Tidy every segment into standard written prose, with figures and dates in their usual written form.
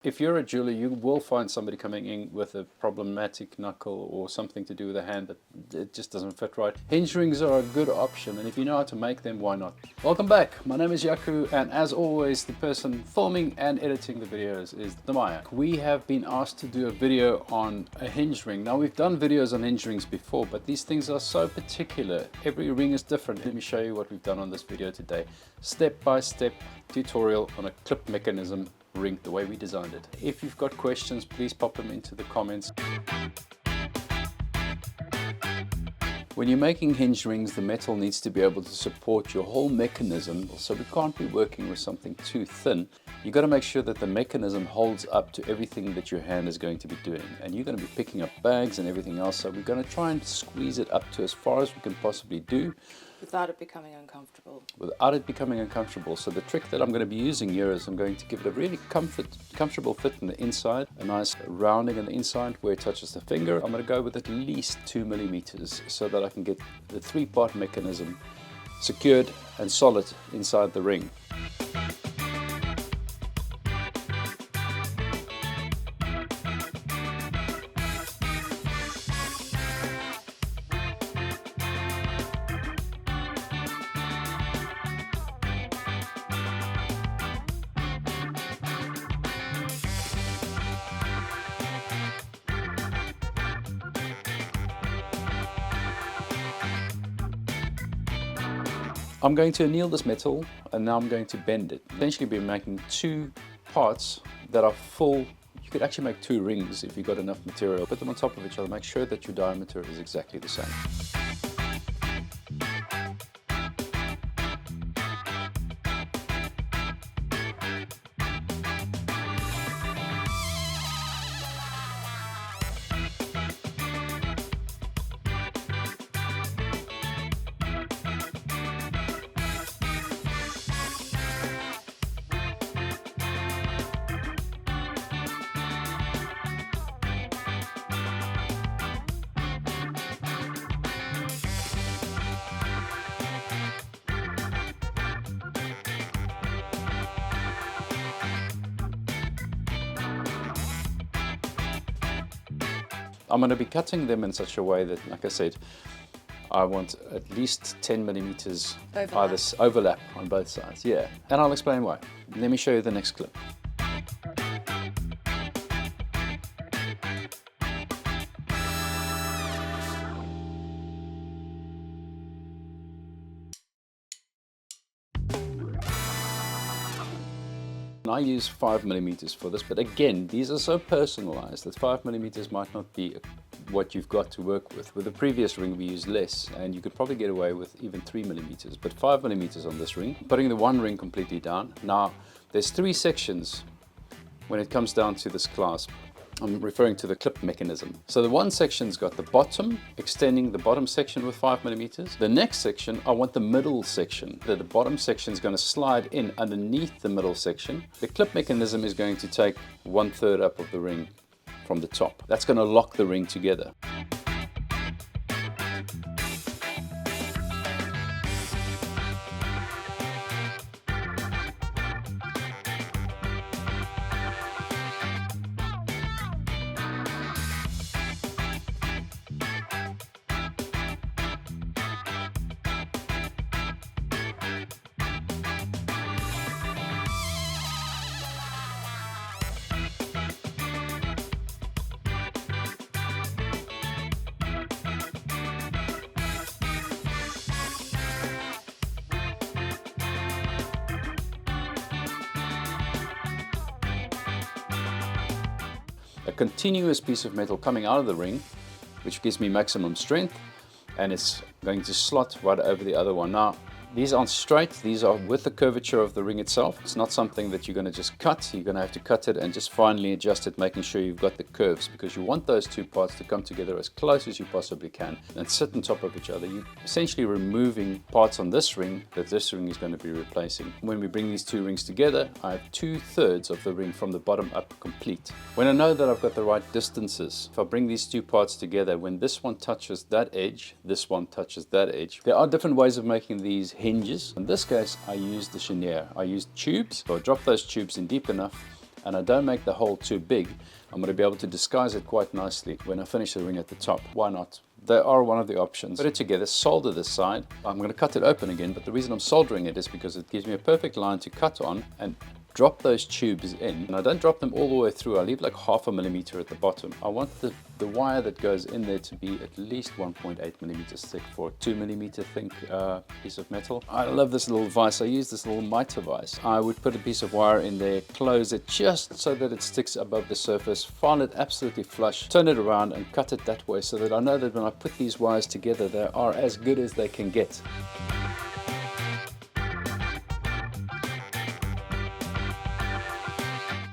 If you're a jeweler, you will find somebody coming in with a problematic knuckle or something to do with a hand that it just doesn't fit right. Hinge rings are a good option, and if you know how to make them, why not? Welcome back. My name is Jaco, and as always, the person filming and editing the videos is Damia. We have been asked to do a video on a hinge ring. Now, we've done videos on hinge rings before, but these things are so particular. Every ring is different. Let me show you what we've done on this video today. Step-by-step tutorial on a clip mechanism ring the way we designed it. If you've got questions, please pop them into the comments. When you're making hinge rings, the metal needs to be able to support your whole mechanism, so we can't be working with something too thin. You've got to make sure that the mechanism holds up to everything that your hand is going to be doing, and you're going to be picking up bags and everything else, so we're going to try and squeeze it up to as far as we can possibly do without it becoming uncomfortable. So the trick that I'm going to be using here is I'm going to give it a really comfortable fit in the inside, a nice rounding on the inside where it touches the finger. I'm going to go with at least 2 millimeters so that I can get the 3-part mechanism secured and solid inside the ring. I'm going to anneal this metal, and now I'm going to bend it. Essentially be making 2 parts that are full. You could actually make 2 rings if you've got enough material. Put them on top of each other, make sure that your diameter is exactly the same. I'm going to be cutting them in such a way that, like I said, I want at least 10 millimeters overlap on both sides. Yeah, and I'll explain why. Let me show you the next clip. I use 5 millimeters for this, but again, these are so personalized that 5 millimeters might not be what you've got to work with. With the previous ring we used less, and you could probably get away with even 3 millimeters, but 5 millimeters on this ring. Putting the one ring completely down. Now, there's 3 sections when it comes down to this clasp. I'm referring to the clip mechanism. So the one section's got the bottom, extending the bottom section with 5 millimeters. The next section, I want the middle section. The bottom section is going to slide in underneath the middle section. The clip mechanism is going to take 1/3 up of the ring from the top. That's going to lock the ring together. A continuous piece of metal coming out of the ring, which gives me maximum strength, and it's going to slot right over the other one. Now, these aren't straight, these are with the curvature of the ring itself. It's not something that you're going to just cut. You're going to have to cut it and just finely adjust it, making sure you've got the curves, because you want those 2 parts to come together as close as you possibly can and sit on top of each other. You're essentially removing parts on this ring that this ring is going to be replacing. When we bring these 2 rings together, I have 2/3 of the ring from the bottom up complete. When I know that I've got the right distances, if I bring these 2 parts together, when this one touches that edge, this one touches that edge. There are different ways of making these hinges. In this case, I used the chenier. I used tubes, so I dropped those tubes in deep enough and I don't make the hole too big, I'm going to be able to disguise it quite nicely when I finish the ring at the top. Why not? They are one of the options. Put it together, solder this side. I'm going to cut it open again, but the reason I'm soldering it is because it gives me a perfect line to cut on and drop those tubes in. And I don't drop them all the way through. I leave like 0.5 millimeter at the bottom. I want the wire that goes in there to be at least 1.8 millimeters thick for a 2 millimeter thick piece of metal. I love this little vise. I use this little mitre vise. I would put a piece of wire in there, close it just so that it sticks above the surface, file it absolutely flush, turn it around and cut it that way so that I know that when I put these wires together, they are as good as they can get.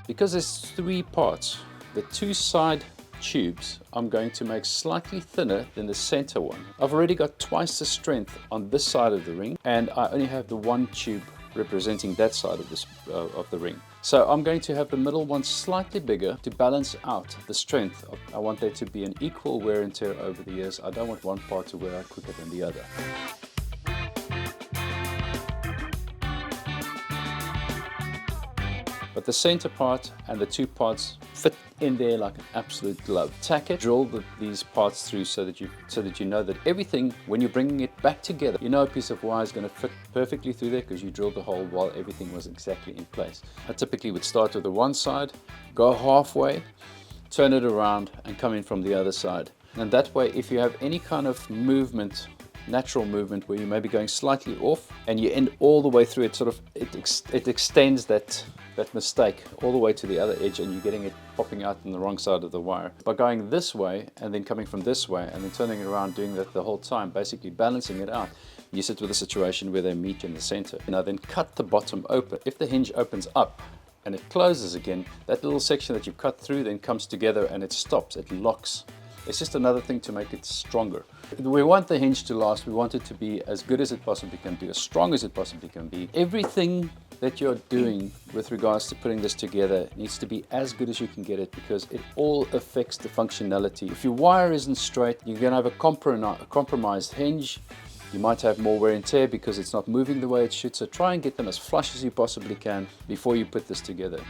Because there's 3 parts, the 2 side tubes I'm going to make slightly thinner than the center one. I've already got twice the strength on this side of the ring, and I only have the 1 tube representing that side of the ring. So I'm going to have the middle one slightly bigger to balance out the strength. I want there to be an equal wear and tear over the years. I don't want one part to wear out quicker than the other. But the center part and the 2 parts fit in there like an absolute glove. Tack it, drill these parts through so that you know that everything, when you're bringing it back together, you know a piece of wire is going to fit perfectly through there because you drilled the hole while everything was exactly in place. I typically would start with the one side, go halfway, turn it around and come in from the other side. And that way, if you have any kind of movement, natural movement where you may be going slightly off and you end all the way through, it extends that mistake all the way to the other edge and you're getting it popping out on the wrong side of the wire. By going this way and then coming from this way and then turning it around, doing that the whole time, basically balancing it out, you sit with a situation where they meet in the center. Now then cut the bottom open. If the hinge opens up and it closes again, that little section that you've cut through then comes together and it stops, it locks. It's just another thing to make it stronger. We want the hinge to last. We want it to be as good as it possibly can be, as strong as it possibly can be. Everything that you're doing with regards to putting this together needs to be as good as you can get it because it all affects the functionality. If your wire isn't straight, you're going to have a compromised hinge. You might have more wear and tear because it's not moving the way it should. So try and get them as flush as you possibly can before you put this together.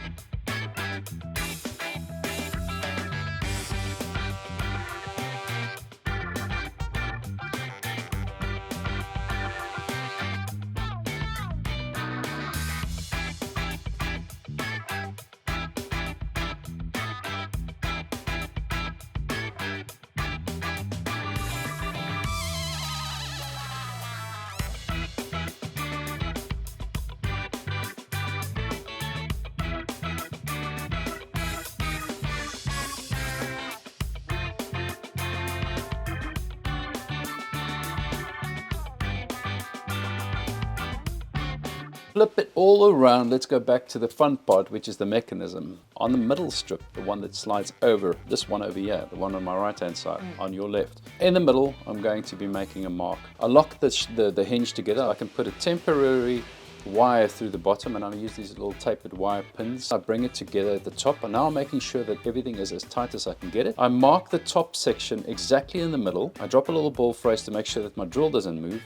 Flip it all around. Let's go back to the fun part, which is the mechanism. On the middle strip, the one that slides over, this one over here, the one on my right hand side, on your left. In the middle, I'm going to be making a mark. I lock the hinge together. I can put a temporary wire through the bottom and I use these little tapered wire pins. I bring it together at the top and now I'm making sure that everything is as tight as I can get it. I mark the top section exactly in the middle. I drop a little ball phrase to make sure that my drill doesn't move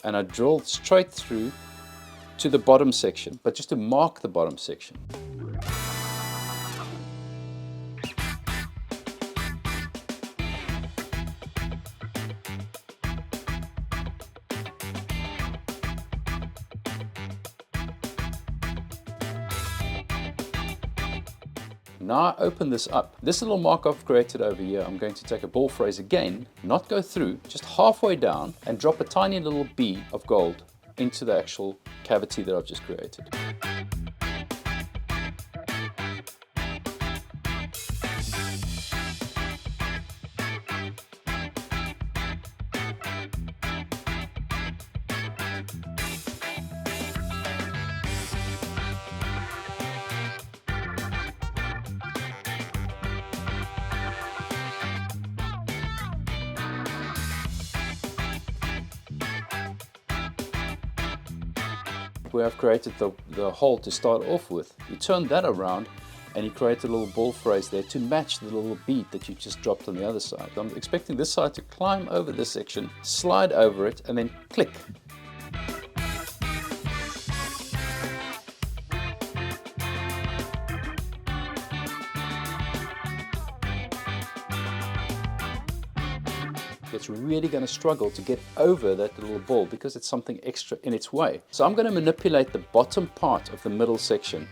and I drill straight through to the bottom section, but just to mark the bottom section. Now I open this up. This little mark I've created over here, I'm going to take a ball phrase again, not go through, just halfway down and drop a tiny little bead of gold into the actual cavity that I've just created. Where I've created the hole to start off with, you turn that around and you create a little ball phrase there to match the little bead that you just dropped on the other side. I'm expecting this side to climb over this section, slide over it and then click. it's really going to struggle to get over that little ball because it's something extra in its way. So I'm going to manipulate the bottom part of the middle section.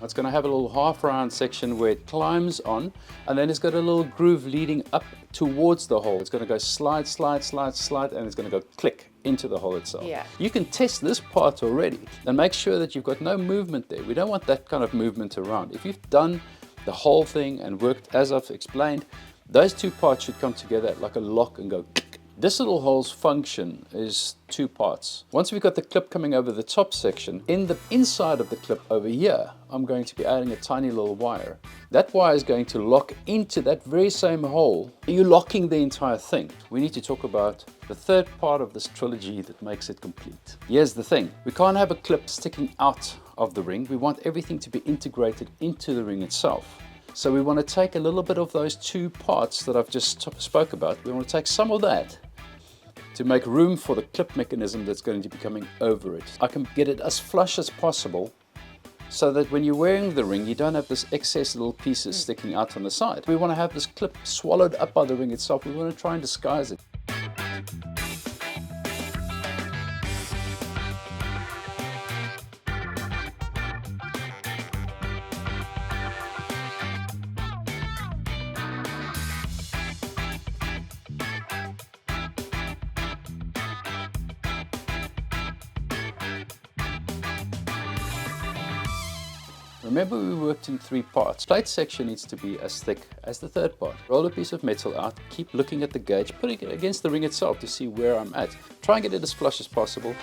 It's going to have a little half round section where it climbs on, and then it's got a little groove leading up towards the hole. It's going to go slide, slide, slide, slide, and it's going to go click into the hole itself. Yeah. You can test this part already and make sure that you've got no movement there. We don't want that kind of movement around. If you've done the whole thing and worked as I've explained, those two parts should come together like a lock and go click. This little hole's function is two parts. Once we've got the clip coming over the top section, in the inside of the clip over here, I'm going to be adding a tiny little wire. That wire is going to lock into that very same hole. You're locking the entire thing. We need to talk about the third part of this trilogy that makes it complete. Here's the thing. We can't have a clip sticking out of the ring. We want everything to be integrated into the ring itself. So we want to take a little bit of those two parts that I've just spoke about. We want to take some of that to make room for the clip mechanism that's going to be coming over it. I can get it as flush as possible so that when you're wearing the ring, you don't have this excess little pieces sticking out on the side. We want to have this clip swallowed up by the ring itself. We want to try and disguise it. Remember, we worked in three parts. Plate section needs to be as thick as the third part. Roll a piece of metal out, keep looking at the gauge, putting it against the ring itself to see where I'm at. Try and get it as flush as possible.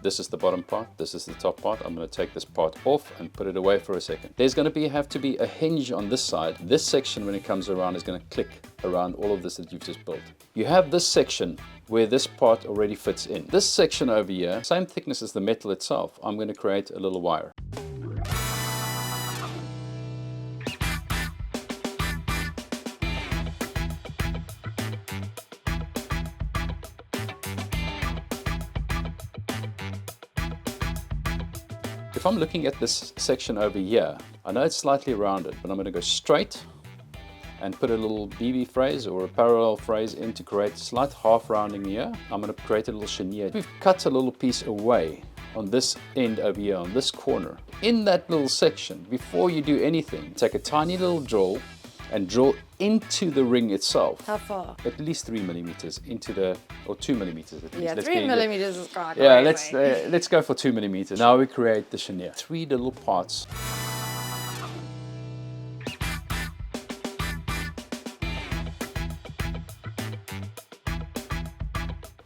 This is the bottom part, this is the top part. I'm going to take this part off and put it away for a second. There's going to have to be a hinge on this side. This section, when it comes around, is going to click around all of this that you've just built. You have this section where this part already fits in. This section over here, same thickness as the metal itself, I'm going to create a little wire. If I'm looking at this section over here, I know it's slightly rounded, but I'm going to go straight and put a little BB phrase or a parallel phrase in to create slight half rounding here. I'm going to create a little chenier. We've cut a little piece away on this end over here, on this corner. In that little section, before you do anything, take a tiny little drill and drill into the ring itself. How far? At least 3 millimeters into the, or 2 millimeters at least. Yeah, Let's 3 millimeters is gone. Yeah, Anyway. let's go for 2 millimeters. Now we create the chenier. 3 little parts.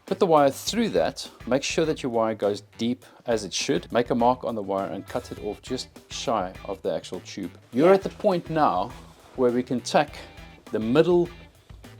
Put the wire through that. Make sure that your wire goes deep as it should. Make a mark on the wire and cut it off just shy of the actual tube. You're at the point now where we can tack the middle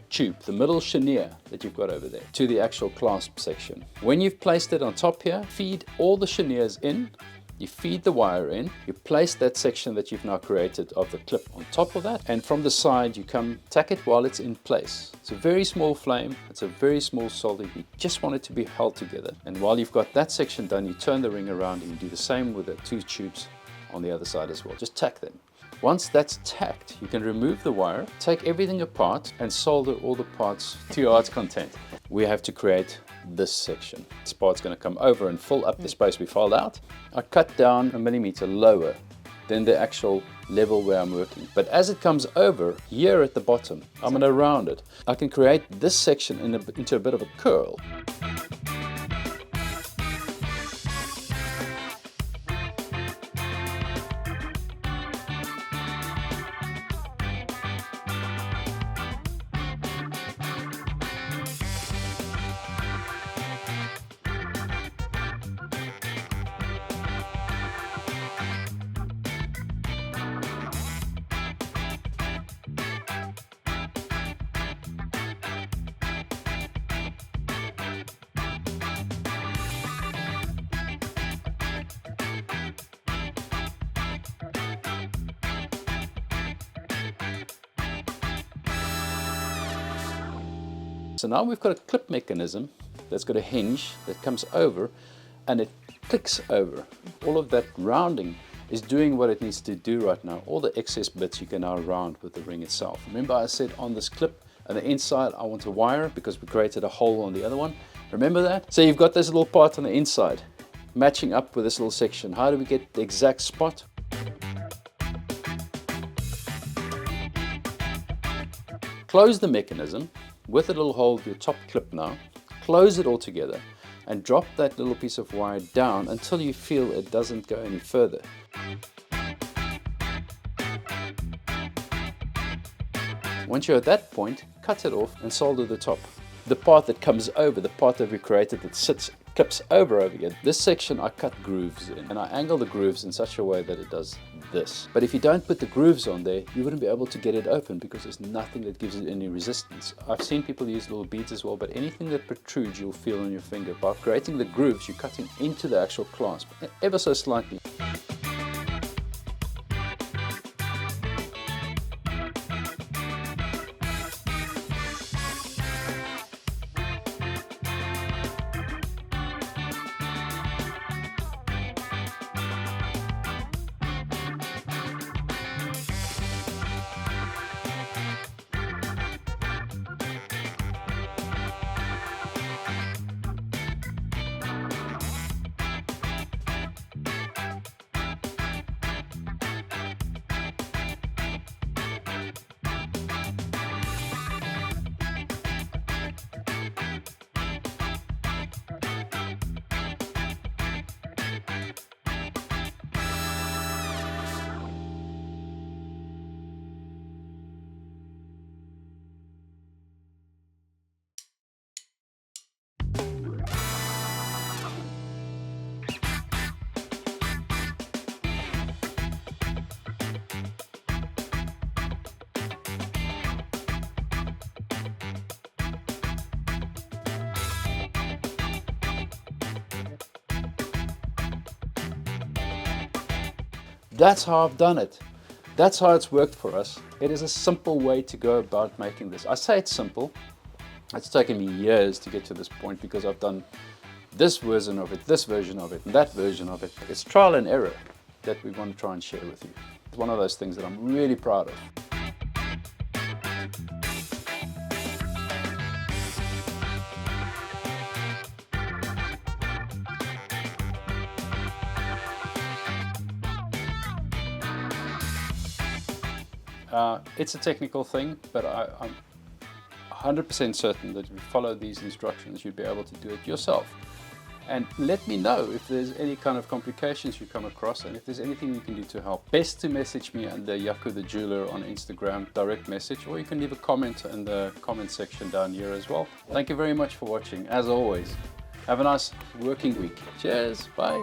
tube, the middle chenier that you've got over there, to the actual clasp section. When you've placed it on top here, feed all the cheniers in, you feed the wire in, you place that section that you've now created of the clip on top of that, and from the side you come tack it while it's in place. It's a very small flame, it's a very small solder, you just want it to be held together. And while you've got that section done, you turn the ring around and you do the same with the 2 tubes on the other side as well. Just tack them. Once that's tacked, you can remove the wire, take everything apart and solder all the parts to your heart's content. We have to create this section. This part's going to come over and fill up the space we filed out. I cut down a millimeter lower than the actual level where I'm working. But as it comes over, here at the bottom, I'm going to round it. I can create this section into a bit of a curl. So now we've got a clip mechanism that's got a hinge that comes over and it clicks over. All of that rounding is doing what it needs to do right now. All the excess bits you can now round with the ring itself. Remember I said on this clip on the inside I want a wire because we created a hole on the other one. Remember that? So you've got this little part on the inside matching up with this little section. How do we get the exact spot? Close the mechanism with a little hole to your top clip now. Close it all together and drop that little piece of wire down until you feel it doesn't go any further. Once you're at that point, cut it off and solder the top. The part that comes over, the part that we created that clips over again. This section I cut grooves in and I angle the grooves in such a way that it does this. But if you don't put the grooves on there, you wouldn't be able to get it open because there's nothing that gives it any resistance. I've seen people use little beads as well, but anything that protrudes you'll feel on your finger. By creating the grooves, you're cutting into the actual clasp ever so slightly. That's how I've done it. That's how it's worked for us. It is a simple way to go about making this. I say it's simple. It's taken me years to get to this point because I've done this version of it, this version of it, and that version of it. It's trial and error that we want to try and share with you. It's one of those things that I'm really proud of. It's a technical thing, but I'm 100% certain that if you follow these instructions, you'd be able to do it yourself. And let me know if there's any kind of complications you come across and if there's anything you can do to help. Best to message me under Jaco the Jeweler on Instagram, direct message, or you can leave a comment in the comment section down here as well. Thank you very much for watching. As always, have a nice working week. Cheers, bye.